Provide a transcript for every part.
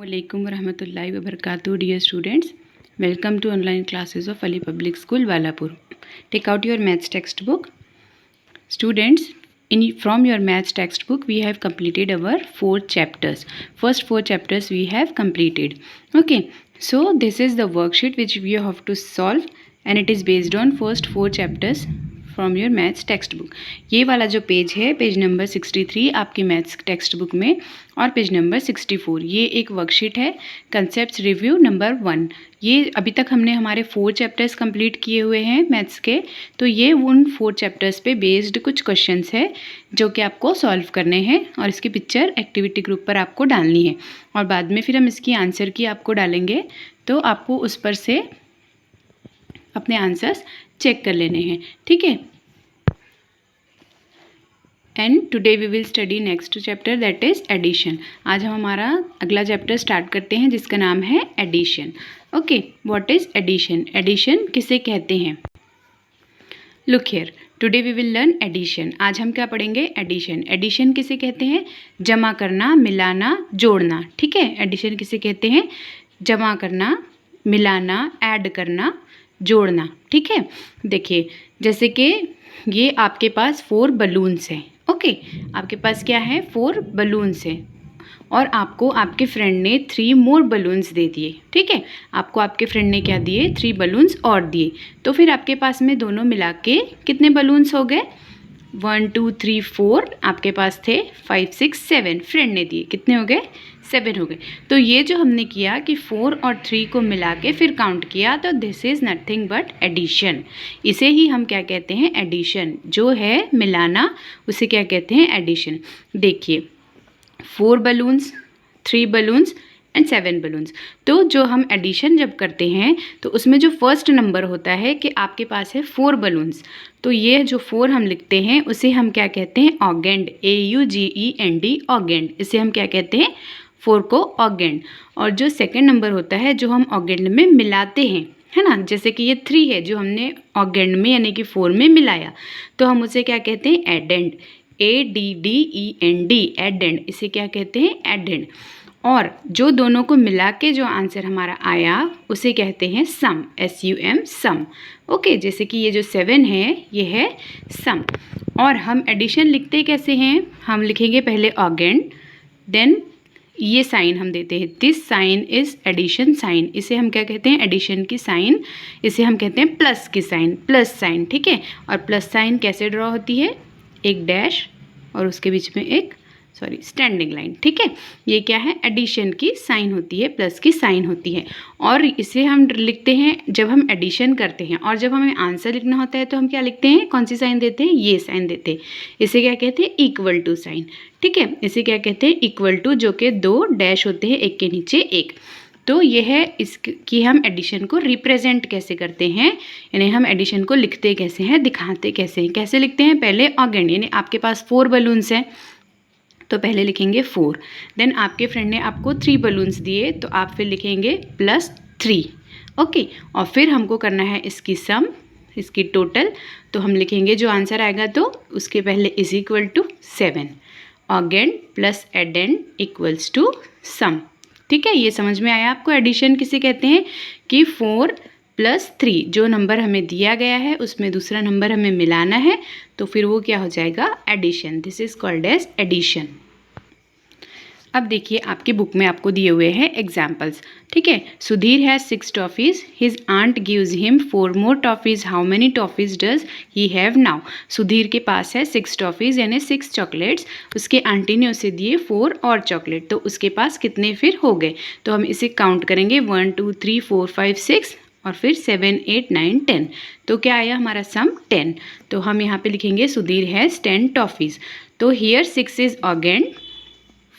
Assalamualaikum warahmatullahi wabarakatuh. Dear students, welcome to online classes of Ali Public School, Walapur. Take out your maths textbook. Students, from your maths textbook, we have completed our 4 chapters. First 4 chapters we have completed. Okay, so this is the worksheet which we have to solve and it is based on first 4 chapters from your maths text book. ये वाला जो page है, page number 63 आपकी maths text book में, और page number 64 ये एक worksheet है, कंसेप्ट्स रिव्यू नंबर 1. ये अभी तक हमने हमारे 4 चैप्टर्स कंप्लीट किए हुए हैं मैथ्स के. तो ये उन 4 चैप्टर्स पे बेस्ड कुछ क्वेश्चंस है जो कि आपको सॉल्व करने हैं और इसकी पिक्चर एक्टिविटी ग्रुप पर आपको डालनी है और बाद में फिर हम इसकी आंसर की आपको डालेंगे. तो आपको उस पर से अपने आंसर्स चेक कर लेने हैं, ठीक है. And today we will study next chapter that is addition. आज हम हमारा अगला चैप्टर स्टार्ट करते हैं जिसका नाम है addition. Okay, what is addition? Addition किसे कहते हैं? Look here, today we will learn addition. आज हम क्या पढ़ेंगे? एडिशन. एडिशन किसे कहते हैं? जमा करना, मिलाना, जोड़ना, ठीक है. एडिशन किसे कहते हैं? जमा करना, मिलाना, ऐड करना, जोड़ना, ठीक है. देखिए, जैसे कि ये आपके पास 4 बलून्स हैं. ओके, आपके पास क्या है? 4 बलून्स हैं और आपको आपके फ्रेंड ने 3 मोर बलून्स दे दिए, ठीक है. आपको आपके फ्रेंड ने क्या दिए? 3 बलून्स और दिए. तो फिर आपके पास में दोनों मिला के कितने बलून्स हो गए? 1 2 3 4 आपके पास थे, 5 6 7 फ्रेंड ने दिए, कितने हो गए? 7 हो गए. तो ये जो हमने किया कि 4 और 3 को मिला के फिर काउंट किया, तो this is nothing but addition. इसे ही हम क्या कहते हैं? एडिशन. जो है मिलाना, उसे क्या कहते हैं? एडिशन. देखिए, 4 बलून्स, 3 बलून्स एंड 7 बलून्स. तो जो हम एडिशन जब करते हैं तो उसमें जो फर्स्ट नंबर होता है कि आपके पास है 4 बलून्स, तो ये जो 4 हम लिखते हैं उसे हम क्या कहते हैं? ऑगेंड. AUGEND, ऑगेंड. इसे हम क्या कहते हैं? 4 को ऑगेंड. और जो सेकंड नंबर होता है जो हम ऑगेंड में मिलाते हैं, है ना, जैसे कि ये 3 है जो हमने ऑगेंड में यानी कि 4 में मिलाया, तो हम उसे क्या कहते हैं? एडेंड. ADDEND, addend. इसे क्या कहते हैं? एडेंड. और जो दोनों को मिला के जो आंसर हमारा आया उसे कहते हैं सम. SUM, सम. ओके, जैसे कि ये जो 7 है ये है सम. और हम एडिशन लिखते कैसे हैं? हम लिखेंगे पहले ऑगेंड, देन ये साइन हम देते हैं, this sign is addition sign. इसे हम क्या कहते हैं? एडिशन की साइन. इसे हम कहते हैं प्लस की साइन, प्लस साइन, ठीक है. और प्लस साइन कैसे ड्रॉ होती है? एक डैश और उसके बीच में एक स्टैंडिंग लाइन, ठीक है. ये क्या है? एडिशन की साइन होती है, प्लस की साइन होती है. और इसे हम लिखते हैं जब हम एडिशन करते हैं, और जब हमें आंसर लिखना होता है तो हम क्या लिखते हैं? कौन सी साइन देते हैं? ये साइन देते हैं. इसे क्या कहते हैं? इक्वल टू साइन, ठीक है. इसे क्या कहते हैं? इक्वल टू, जो कि 2 डैश होते हैं एक के नीचे एक. तो यह है इसकी हम एडिशन को रिप्रेजेंट कैसे करते हैं, यानी हम एडिशन को लिखते कैसे हैं, दिखाते कैसे हैं. कैसे लिखते हैं? पहले ऑगेंड, यानी आपके पास 4 बलून्स हैं तो पहले लिखेंगे 4. देन आपके फ्रेंड ने आपको 3 बलून्स दिए तो आप फिर लिखेंगे +3. ओके, और फिर हमको करना है इसकी सम, इसकी टोटल. तो हम लिखेंगे जो आंसर आएगा तो उसके पहले is equal to 7. Augend plus addend equals to sum, ठीक है. ये समझ में आया आपको? एडिशन किसे कहते हैं? कि 4 + 3 जो नंबर हमें दिया गया है उसमें दूसरा नंबर हमें मिलाना है, तो फिर वो क्या हो जाएगा? Addition. This is called as addition. अब देखिए, आपकी बुक में आपको दिए हुए हैं एग्जाम्पल्स, ठीक है. Sudhir has 6 toffees, his aunt gives him 4 more toffees, how many toffees does he have now? Sudhir के पास है 6 टॉफ़ीज़ यानी 6 चॉकलेट्स, उसके आंटी ने उसे दिए 4 और चॉकलेट, तो उसके पास कितने फिर हो गए? तो हम इसे काउंट करेंगे 1 2 3 4 5 6 और फिर 7 8 9 10. तो क्या आया हमारा सम? 10. तो हम यहाँ पे लिखेंगे सुधीर हैज़ 10 टॉफ़ीज़. तो here 6 is augend,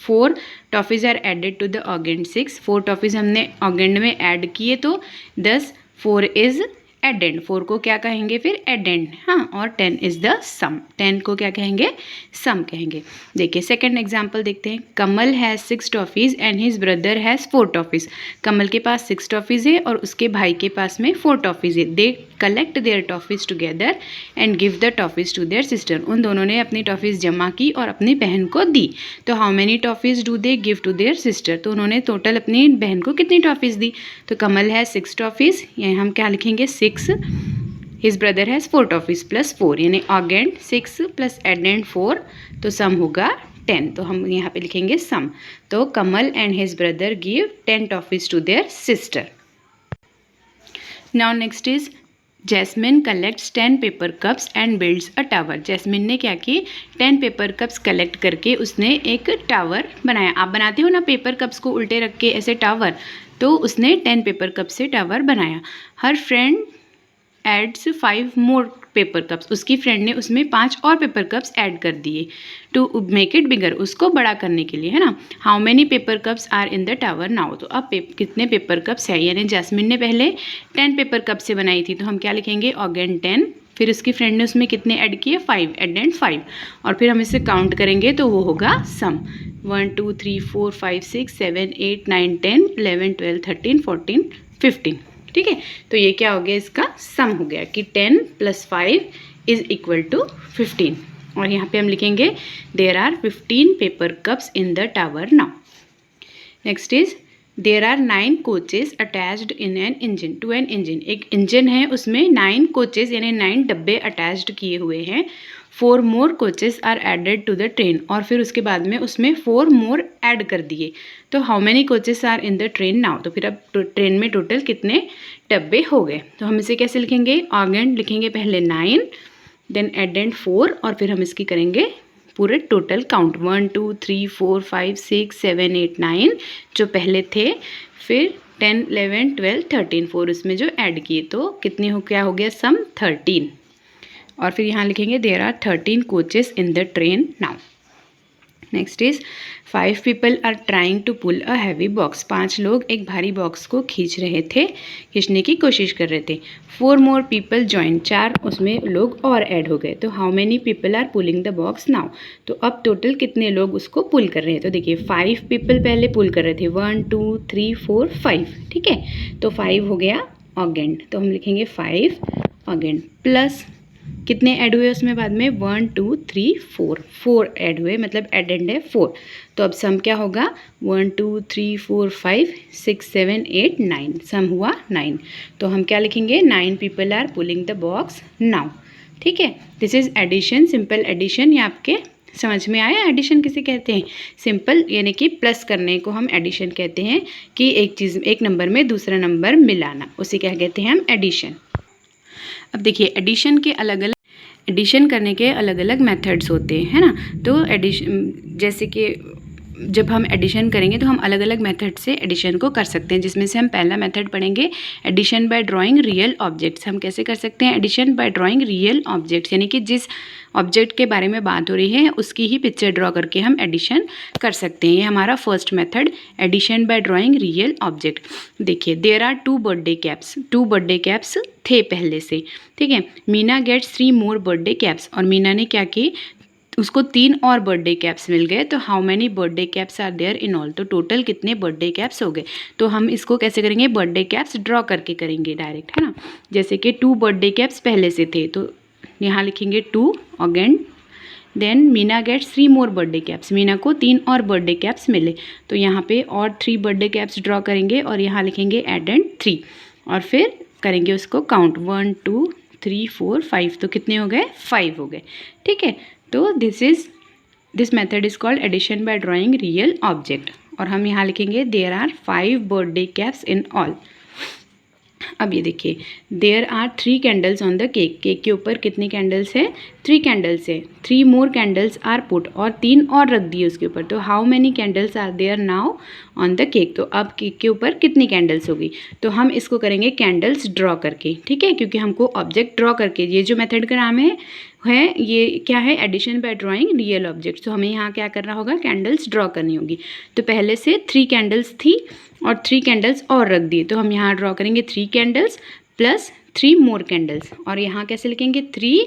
4 toffees are added to the augend 6. 4 toffees हमने ऑगेंड में ऐड किए तो 10. 4 इज़ एडेंड, 4 को क्या कहेंगे फिर? एडेंड, हाँ. और 10 इज़ द सम, 10 को क्या कहेंगे? सम कहेंगे. देखिए, सेकंड एग्जांपल देखते हैं. Kamal has 6 toffees and his brother has 4 toffees. Kamal के पास 6 टॉफ़ीज़ है और उसके भाई के पास में 4 टॉफ़ीज़ है. They collect their toffees together and give the toffees to their sister. उन दोनों ने अपनी टॉफीज़ जमा की और अपनी बहन को दी। तो how many toffees do they give to their sister, तो उन्होंने टोटल अपनी बहन को कितनी टॉफीज़ दी। तो कमल है 6 टॉफीज़, यहाँ हम क्या लिखेंगे 6, his brother has 4 toffees plus 4, यानी अगेन 6 प्लस एडेंड 4, तो सम होगा 10। तो हम यहाँ पे लिखेंगे सम। तो Kamal and his brother give 10 toffees to their sister. Now next is Jasmine collects 10 paper cups and builds a tower. Jasmine ने क्या की 10 पेपर कप्स कलेक्ट करके उसने एक टावर बनाया। आप बनाते हो ना पेपर कप्स को उल्टे रख के ऐसे टावर, तो उसने 10 पेपर कप से टावर बनाया। Her friend adds 5 more paper cups, उसकी फ्रेंड ने उसमें 5 और पेपर कप्स ऐड कर दिए टू मेक इट बिगर, उसको बड़ा करने के लिए, है ना। How many paper cups are in the tower now, तो अब कितने पेपर कप्स है, यानी जैस्मिन ने पहले 10 पेपर कप से बनाई थी, तो हम क्या लिखेंगे अगेन 10, फिर उसकी फ्रेंड ने उसमें कितने ऐड किए 5, एडेंड 5, और फिर हम इसे काउंट करेंगे तो वो होगा सम 1 2 3 4 5 6 7 8 9 10 11 12 13 14 15। ठीक है, तो ये क्या हो गया, इसका सम हो गया कि 10 + 5 इज इक्वल टू 15। और यहाँ पे हम लिखेंगे there are 15 paper cups in the tower now. Next is there are 9 coaches attached in an engine to an engine. एक इंजन है, उसमें 9 कोचेज यानी 9 डब्बे अटैच्ड किए हुए हैं। 4 more coaches are added to the train, और फिर उसके बाद में उसमें 4 मोर ऐड कर दिए। तो how many coaches are in the train now, तो फिर अब ट्रेन में टोटल कितने डब्बे हो गए। तो हम इसे कैसे लिखेंगे, अगेन लिखेंगे पहले 9 देन एडेंड 4, और फिर हम इसकी करेंगे पूरे टोटल काउंट 1 2 3 4 5 6 7 8 9 जो पहले थे, फिर 10 11 12 13 4 उसमें जो ऐड किए, तो कितनी हो, क्या हो गया सम 13। और फिर यहाँ लिखेंगे there are 13 coaches in the train now. Next is 5 people are trying to pull a heavy box. 5 लोग एक भारी बॉक्स को खींचने की कोशिश कर रहे थे। 4 मोर पीपल ज्वाइन, 4 उसमें लोग और ऐड हो गए। तो how many people are pulling the box now, तो अब टोटल कितने लोग उसको पुल कर रहे हैं। तो देखिए 5 पीपल पहले पुल कर रहे थे, 1 2 3 4 5, ठीक है, तो 5 हो गया अगेन, तो हम लिखेंगे 5 अगेन, प्लस कितने ऐड हुए उसमें बाद में 1 2 3 4 ऐड हुए, मतलब एडेंड है 4। तो अब सम क्या होगा 1 2 3 4 5 6 7 8 9, सम हुआ 9। तो हम क्या लिखेंगे 9 people are pulling the box now. ठीक है, this is addition, simple addition. ये आपके समझ में आया, एडिशन किसे कहते हैं, सिंपल यानी कि प्लस करने को हम एडिशन कहते हैं, कि एक चीज़ एक नंबर में दूसरा नंबर मिलाना, उसे क्या कहते हैं हम एडिशन। अब देखिए एडिशन करने के अलग अलग मेथड्स होते हैं, है ना। तो एडिशन जैसे कि जब हम एडिशन करेंगे तो हम अलग अलग मेथड से एडिशन को कर सकते हैं, जिसमें से हम पहला मेथड पढ़ेंगे addition by drawing real objects. हम कैसे कर सकते हैं addition by drawing real objects, यानी कि जिस ऑब्जेक्ट के बारे में बात हो रही है उसकी ही पिक्चर ड्रॉ करके हम एडिशन कर सकते हैं। ये हमारा first method addition by drawing real object. देखिए there are 2 birthday caps, 2 birthday caps थे पहले से, ठीक है। Meena gets 3 more birthday caps, और मीना ने क्या की उसको 3 और बर्थडे कैप्स मिल गए। तो how many birthday caps are there in all, तो टोटल कितने बर्थडे कैप्स हो गए। तो हम इसको कैसे करेंगे बर्थडे कैप्स ड्रॉ करके करेंगे डायरेक्ट, है ना। जैसे कि 2 बर्थडे कैप्स पहले से थे, तो यहाँ लिखेंगे 2 again, then Meena gets 3 more birthday caps, Meena को 3 और बर्थडे कैप्स मिले, तो यहाँ पे और 3 बर्थडे कैप्स ड्रॉ करेंगे और यहाँ लिखेंगे एडेंड 3, और फिर करेंगे उसको काउंट 1 2 3 4 5, तो कितने हो गए 5 हो गए, ठीक है। तो this method is called addition by drawing real object. और हम यहाँ लिखेंगे there are 5 birthday caps in all. अब ये देखिए there are 3 candles on the cake, cake के ऊपर कितनी कैंडल्स है 3 कैंडल्स है। 3 मोर कैंडल्स आर पुट, और 3 और रख दिए उसके ऊपर। तो how many candles are there now on the cake, तो अब केक के ऊपर कितनी कैंडल्स होगी। तो हम इसको करेंगे कैंडल्स ड्रॉ करके, ठीक है, क्योंकि हमको ऑब्जेक्ट ड्रॉ करके, ये जो मेथड का नाम है ये क्या है addition by drawing real object. तो हमें यहाँ क्या करना होगा कैंडल्स ड्रॉ करनी होगी। तो पहले से 3 कैंडल्स थी और 3 कैंडल्स और रख दिए, तो हम यहाँ ड्रॉ करेंगे 3 कैंडल्स प्लस 3 मोर कैंडल्स, और यहाँ कैसे लिखेंगे 3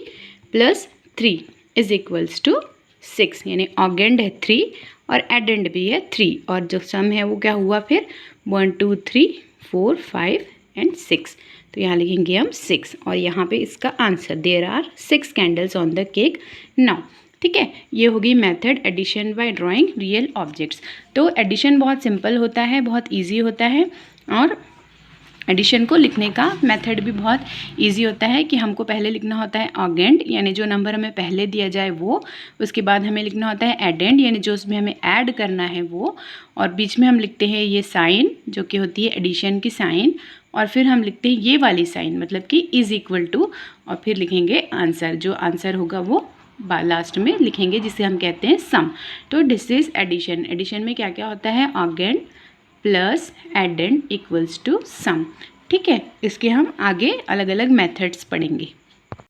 + 3 इज इक्वल्स टू 6, यानी ऑगेंड है 3 और एडेंड भी है 3, और जो सम है वो क्या हुआ फिर 1 2 3 4 5 एंड 6। तो यहाँ लिखेंगे हम 6 और यहाँ पे इसका answer there are 6 candles on the cake now. ठीक है, ये होगी method addition by drawing real objects. तो एडिशन बहुत सिंपल होता है, बहुत ईजी होता है और एडिशन को लिखने का मेथड भी बहुत इजी होता है कि हमको पहले लिखना होता है ऑगेंड यानी जो नंबर हमें पहले दिया जाए वो, उसके बाद हमें लिखना होता है एडेंड यानी जो उसमें हमें ऐड करना है वो, और बीच में हम लिखते हैं ये साइन जो कि होती है एडिशन की साइन, और फिर हम लिखते हैं ये वाली साइन मतलब कि इज़ इक्वल टू, और फिर लिखेंगे आंसर, जो आंसर होगा वो लास्ट में लिखेंगे जिसे हम कहते हैं सम। तो दिस इज एडिशन। एडिशन में क्या क्या होता है, ऑगेंड plus addend equals to sum. ठीक है, इसके हम आगे अलग अलग मेथड्स पढ़ेंगे।